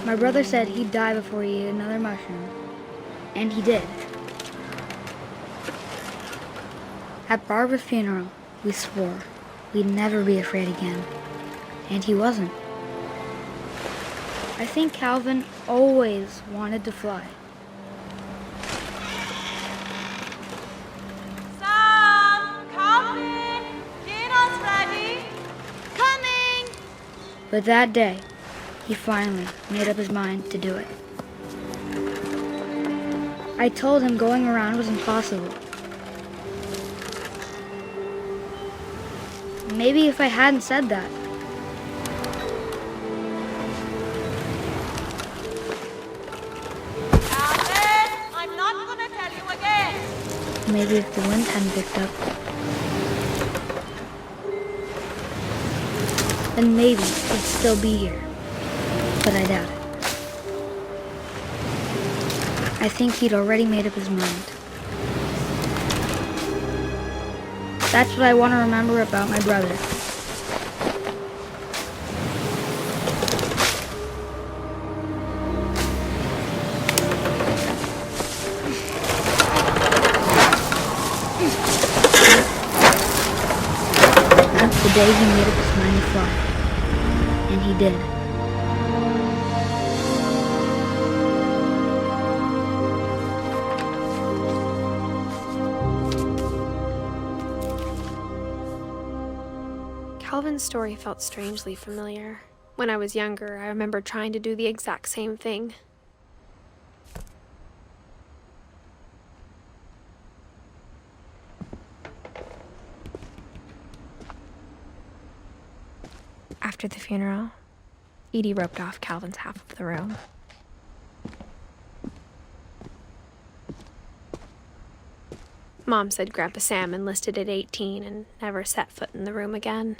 My brother said he'd die before he ate another mushroom. And he did. At Barbara's funeral, we swore we'd never be afraid again. And he wasn't. I think Calvin always wanted to fly. Sam, coffee, dinner's ready. Coming! But that day, he finally made up his mind to do it. I told him going around was impossible. Maybe if I hadn't said that, Alvin, I'm not gonna tell you again. maybe if the wind hadn't picked up, then maybe he'd still be here. But I doubt it. I think he'd already made up his mind. That's what I want to remember about my brother. That's the day he made up his mind to fly. And he did. Calvin's story felt strangely familiar. When I was younger, I remember trying to do the exact same thing. After the funeral, Edie roped off Calvin's half of the room. Mom said Grandpa Sam enlisted at 18 and never set foot in the room again.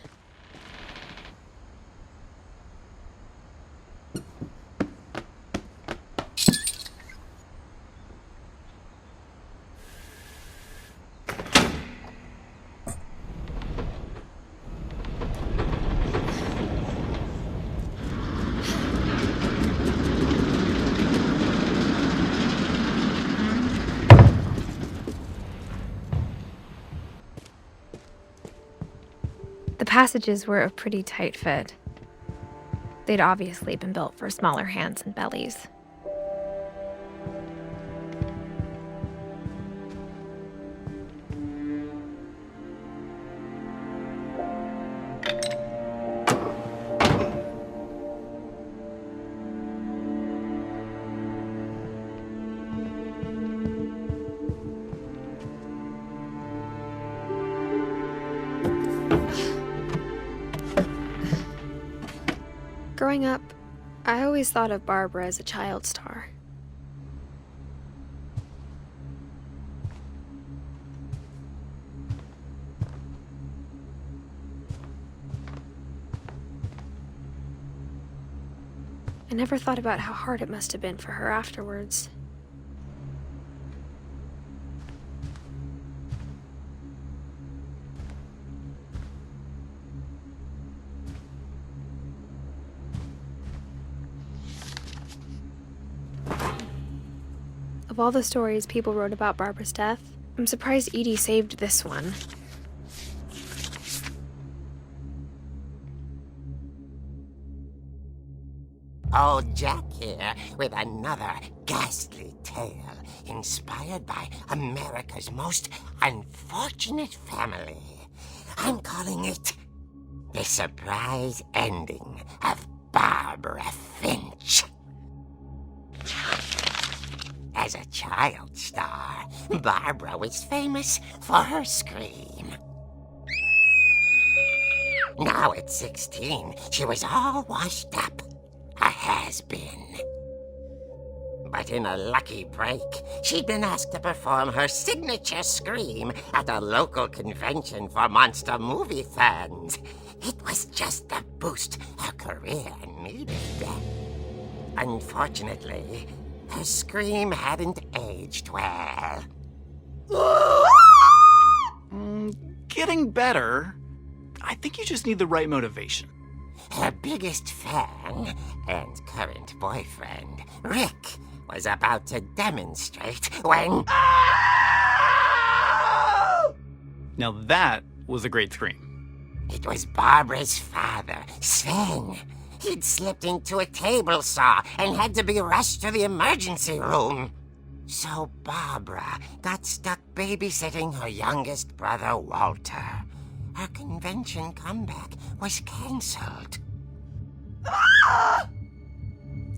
The passages were a pretty tight fit. They'd obviously been built for smaller hands and bellies. Growing up, I always thought of Barbara as a child star. I never thought about how hard it must have been for her afterwards. Of all the stories people wrote about Barbara's death, I'm surprised Edie saved this one. Old Jack here with another ghastly tale inspired by America's most unfortunate family. I'm calling it The Surprise Ending of Barbara Finch. As a child star, Barbara was famous for her scream. Now at 16, she was all washed up. A has-been. But in a lucky break, she'd been asked to perform her signature scream at a local convention for monster movie fans. It was just the boost her career needed. Unfortunately, her scream hadn't aged well. Getting better. I think you just need the right motivation. her biggest fan and current boyfriend, Rick, was about to demonstrate when... Now that was a great scream. It was Barbara's father, Sven. He'd slipped into a table saw and had to be rushed to the emergency room. So Barbara got stuck babysitting her youngest brother, Walter. Her convention comeback was cancelled.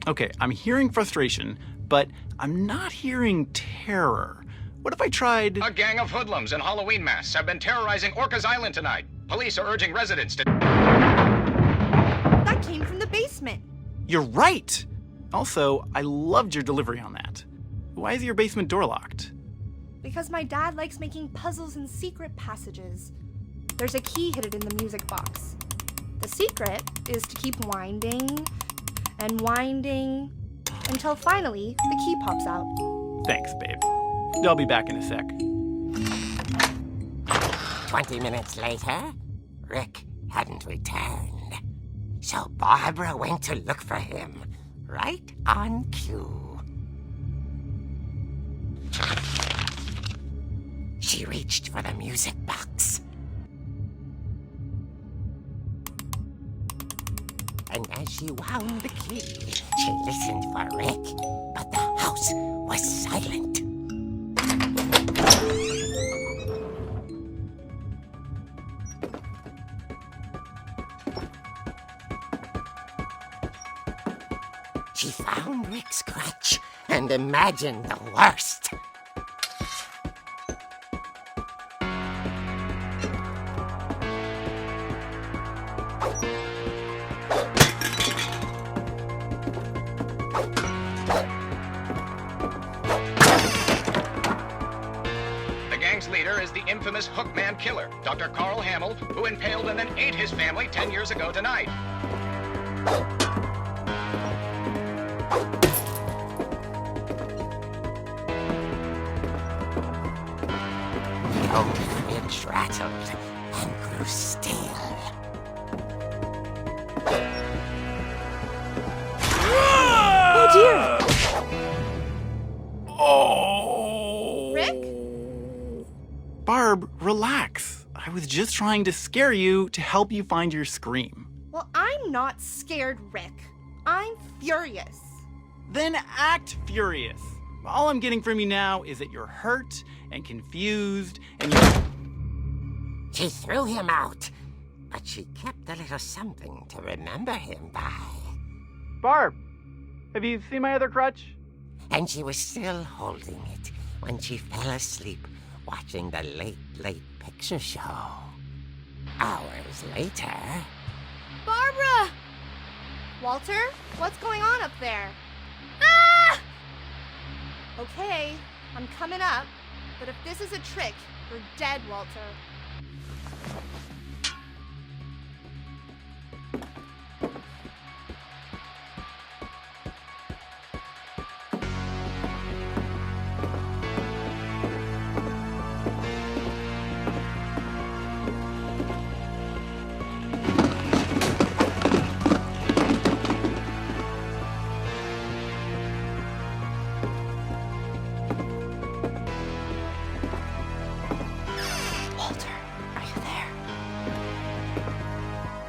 Okay, I'm hearing frustration, but I'm not hearing terror. What if I tried... A gang of hoodlums in Halloween masks have been terrorizing Orcas Island tonight. Police are urging residents to... That came from the basement. You're right! Also, I loved your delivery on that. Why is your basement door locked? Because my dad likes making puzzles and secret passages. There's a key hidden in the music box. The secret is to keep winding and winding until finally the key pops out. Thanks, babe. I'll be back in a sec. 20 minutes later, Rick hadn't returned. So Barbara went to look for him, right on cue. She reached for the music box. And as she wound the key, she listened for Rick, but the house was silent. She found Rick's crutch and imagined the worst. The gang's leader is the infamous Hookman killer, Dr. Carl Hamill, who impaled and then ate his family 10 years ago tonight. The old fridge rattled and grew still. Oh dear! Oh! Rick? Barb, relax. I was just trying to scare you to help you find your scream. Well, I'm not scared, Rick. I'm furious. Then act furious. All I'm getting from you now is that you're hurt and confused and you're... She threw him out, but she kept a little something to remember him by. Barb, have you seen my other crutch? And she was still holding it when she fell asleep watching the Late Late Picture Show. Hours later... Barbara! Walter, what's going on up there? Ah! Okay, I'm coming up, but if this is a trick, you're dead, Walter.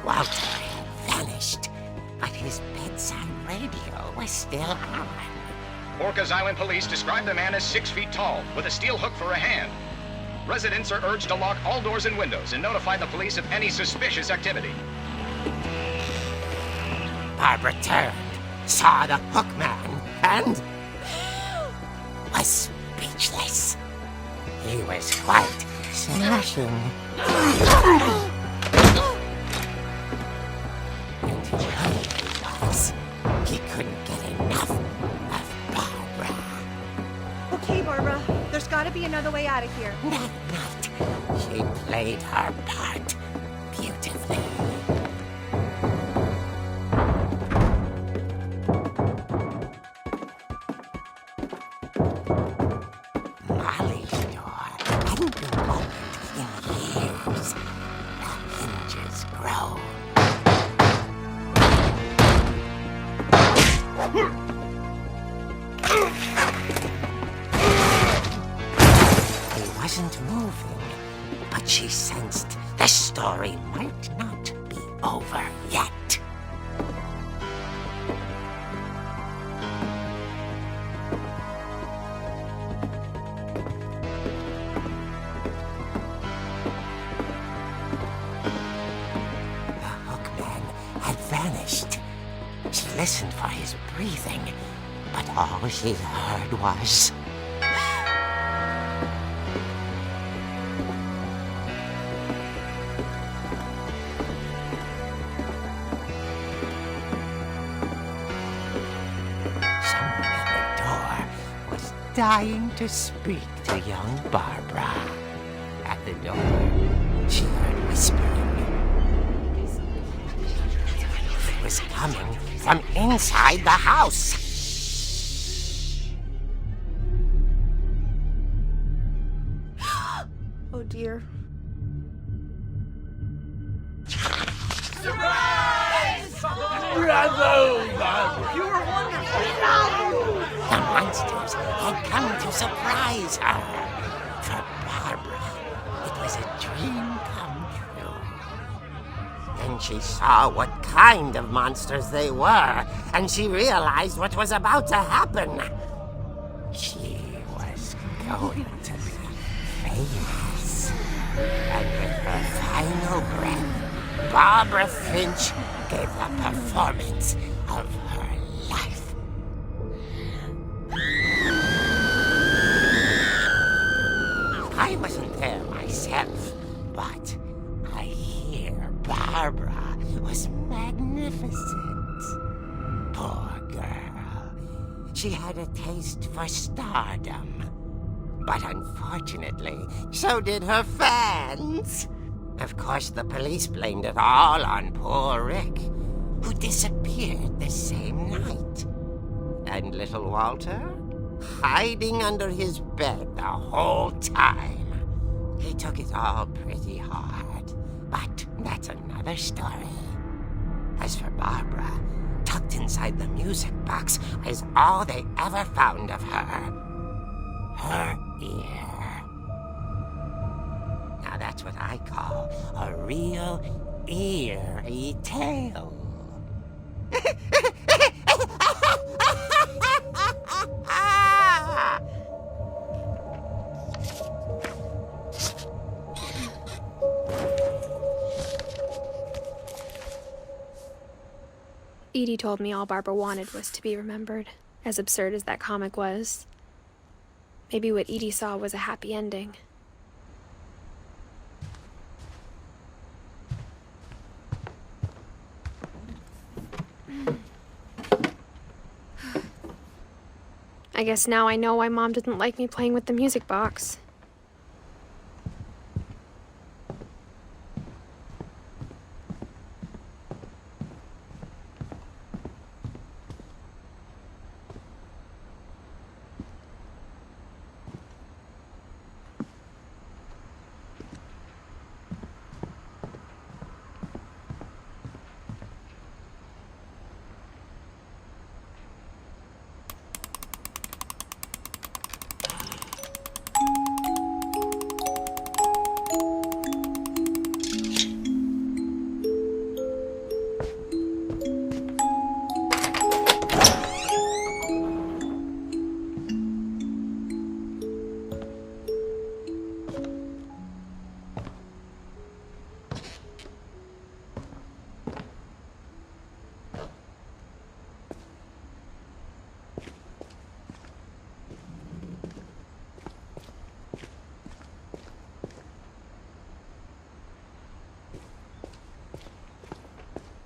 Walter had vanished, but his bedside radio was still on. Orcas Island police describe the man as 6 feet tall, with a steel hook for a hand. Residents are urged to lock all doors and windows and notify the police of any suspicious activity. Barbara turned, saw the hookman, and was speechless. He was quite smashing. And he really was. He couldn't get enough of Barbara. Okay, Barbara, there's gotta be another way out of here. That night, she played her part beautifully. Molly's door hadn't been opened in years. The hinges groaned. He wasn't moving, but she sensed the story might not be over yet. The hookman had vanished. She listened for his breathing, but all she heard was... Someone at the door was dying to speak to young Barbara. At the door, she heard whispering. It was coming from inside the house. Oh dear. The monsters had come to surprise her. For Barbara, it was a dream come true. Then she saw what kind of monsters they were, and she realized what was about to happen. She was going to be famous. And with her final breath, Barbara Finch gave the performance of her life. I wasn't there myself, but I hear Barbara was magnificent. Poor girl. She had a taste for stardom. But unfortunately, so did her fans. Of course, the police blamed it all on poor Rick, who disappeared the same night. And little Walter? Hiding under his bed the whole time. He took it all pretty hard, but that's another story. As for Barbara, tucked inside the music box is all they ever found of her. Her ear. Now that's what I call a real eerie tale. Edie told me all Barbara wanted was to be remembered, as absurd as that comic was. Maybe what Edie saw was a happy ending. I guess now I know why Mom didn't like me playing with the music box.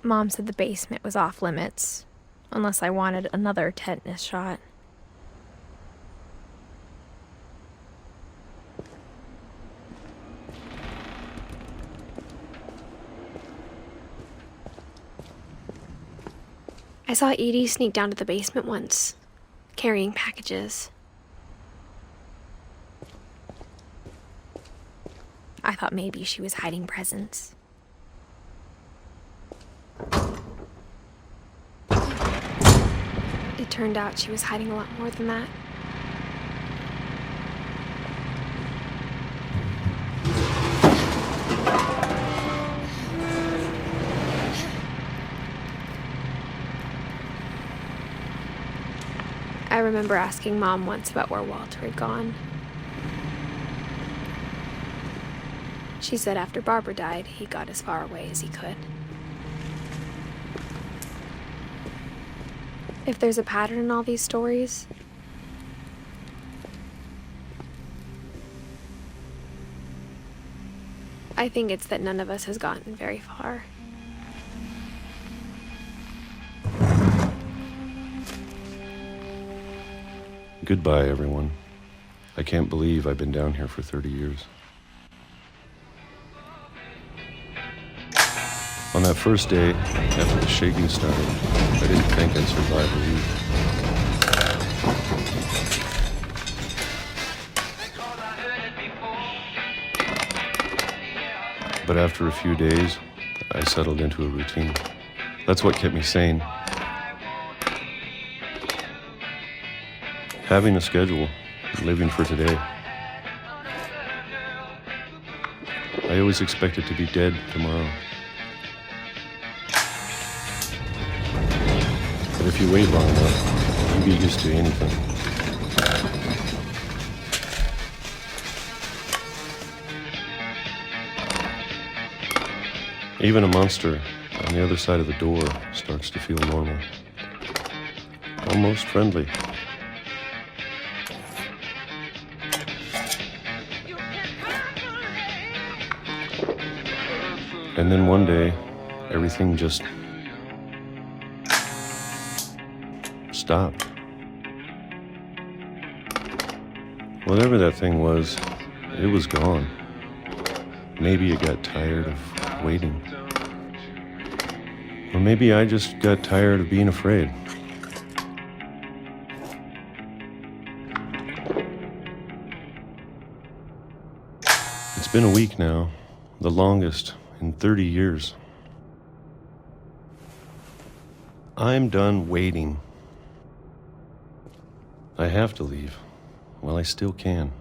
Mom said the basement was off limits, unless I wanted another tetanus shot. I saw Edie sneak down to the basement once, carrying packages. I thought maybe she was hiding presents. It turned out she was hiding a lot more than that. I remember asking Mom once about where Walter had gone. She said after Barbara died, he got as far away as he could. If there's a pattern in all these stories, I think it's that none of us has gotten very far. Goodbye, everyone. I can't believe I've been down here for 30 years. On that first day, after the shaking started, I didn't think I'd survive a week. But after a few days, I settled into a routine. That's what kept me sane. Having a schedule, living for today. I always expected to be dead tomorrow. But if you wait long enough, you get used to anything. Even a monster on the other side of the door starts to feel normal. Almost friendly. And then one day, everything just stopped. Whatever that thing was, it was gone. Maybe it got tired of waiting. Or maybe I just got tired of being afraid. It's been a week now, the longest in 30 years. I'm done waiting. I have to leave while I still can.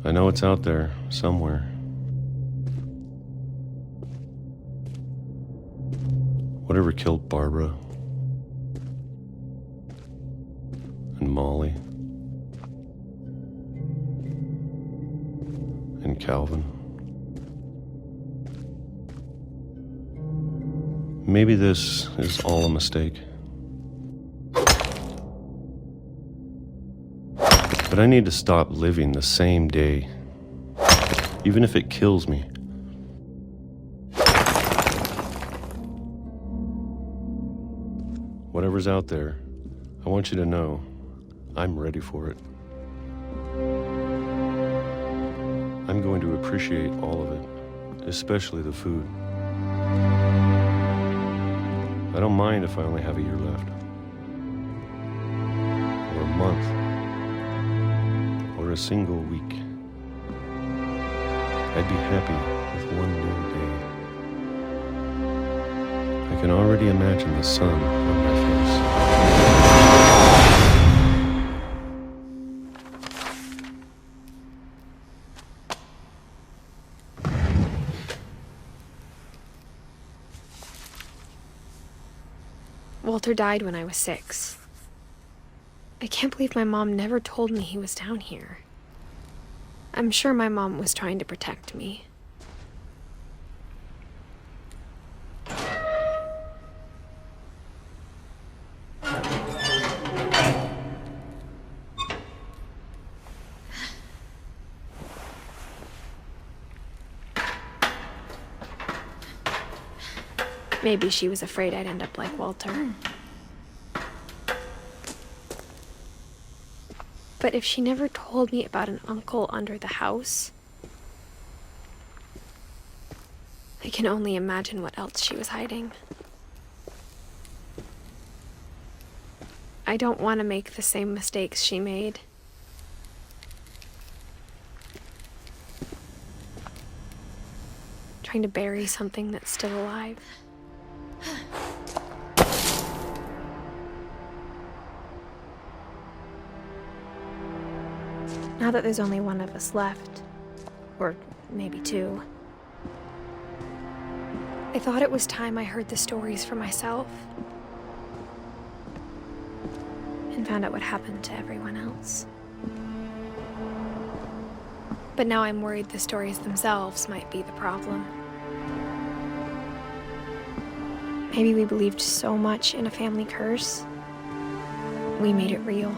I know it's out there, somewhere. Whatever killed Barbara and Molly and Calvin. Maybe this is all a mistake. But I need to stop living the same day, even if it kills me. Whatever's out there, I want you to know I'm ready for it. I'm going to appreciate all of it, especially the food. I don't mind if I only have a year left, or a month, or a single week. I'd be happy with one new day. I can already imagine the sun on my face. Walter died when I was 6. I can't believe my mom never told me he was down here. I'm sure my mom was trying to protect me. Maybe she was afraid I'd end up like Walter. But if she never told me about an uncle under the house, I can only imagine what else she was hiding. I don't want to make the same mistakes she made. Trying to bury something that's still alive. Now that there's only one of us left, or maybe two, I thought it was time I heard the stories for myself and found out what happened to everyone else. But now I'm worried the stories themselves might be the problem. Maybe we believed so much in a family curse, we made it real.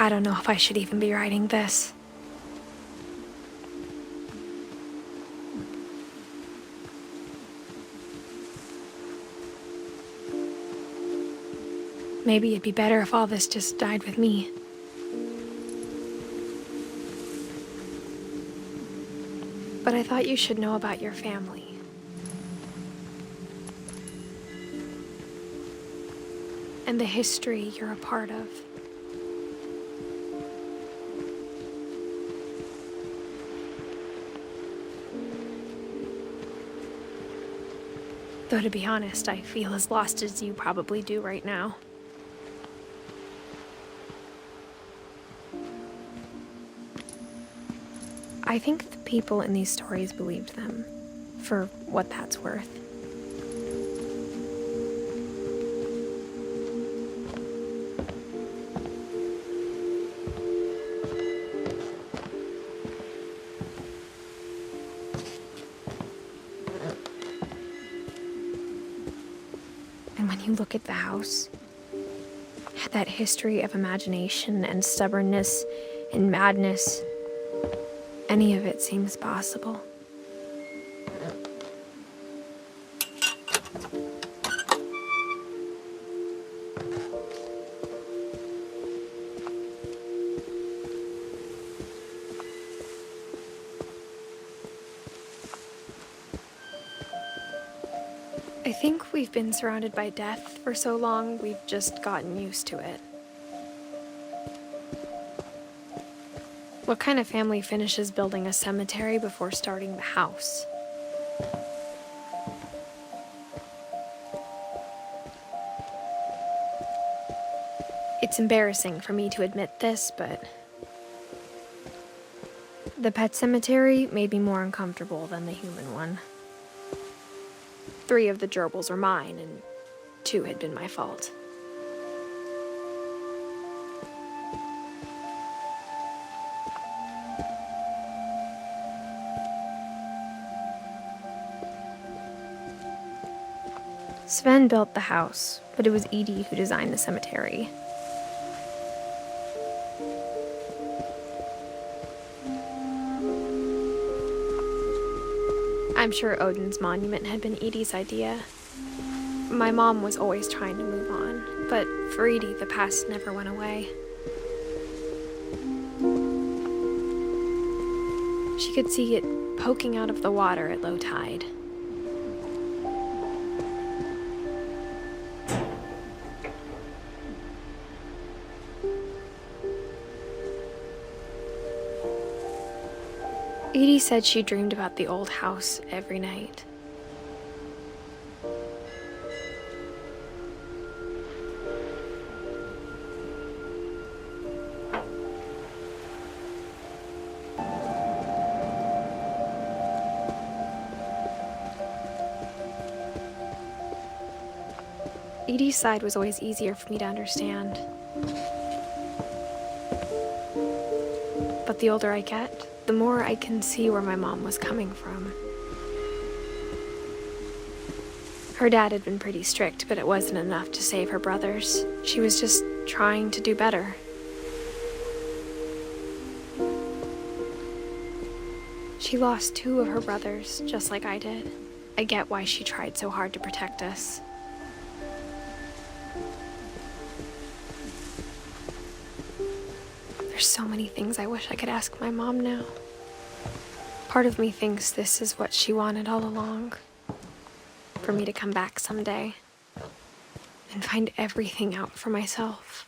I don't know if I should even be writing this. Maybe it'd be better if all this just died with me. But I thought you should know about your family. And the history you're a part of. Though to be honest, I feel as lost as you probably do right now. I think the people in these stories believed them, for what that's worth. And when you look at the house, that history of imagination and stubbornness and madness, any of it seems possible. I think we've been surrounded by death for so long, we've just gotten used to it. What kind of family finishes building a cemetery before starting the house? It's embarrassing for me to admit this, but the pet cemetery made me more uncomfortable than the human one. 3 of the gerbils were mine, and 2 had been my fault. Sven built the house, but it was Edie who designed the cemetery. I'm sure Odin's monument had been Edie's idea. My mom was always trying to move on, but for Edie, the past never went away. She could see it poking out of the water at low tide. Edie said she dreamed about the old house every night. Edie's side was always easier for me to understand. But the older I get, the more I can see where my mom was coming from. Her dad had been pretty strict, but it wasn't enough to save her brothers. She was just trying to do better. She lost 2 of her brothers, just like I did. I get why she tried so hard to protect us. There's so many things I wish I could ask my mom now. Part of me thinks this is what she wanted all along. For me to come back someday and find everything out for myself.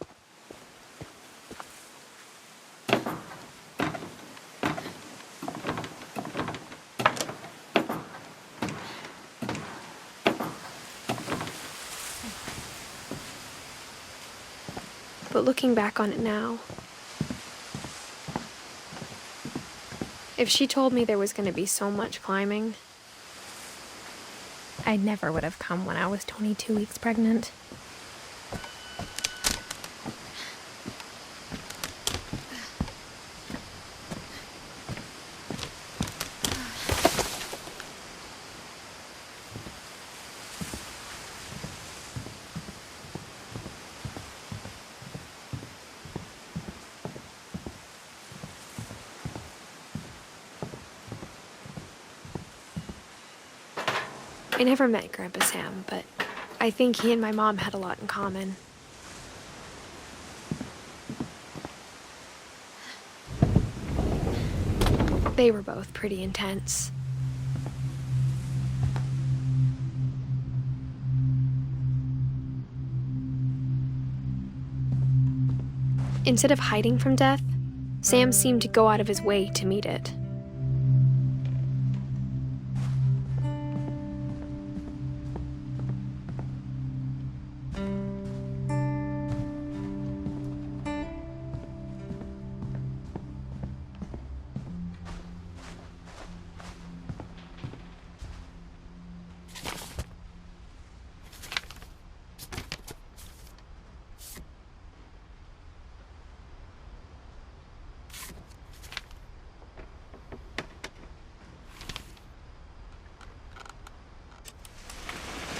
But looking back on it now, if she told me there was going to be so much climbing, I never would have come when I was 22 weeks pregnant. I never met Grandpa Sam, but I think he and my mom had a lot in common. They were both pretty intense. Instead of hiding from death, Sam seemed to go out of his way to meet it.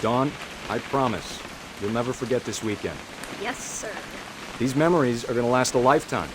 Dawn, I promise, you'll never forget this weekend. Yes, sir. These memories are gonna last a lifetime.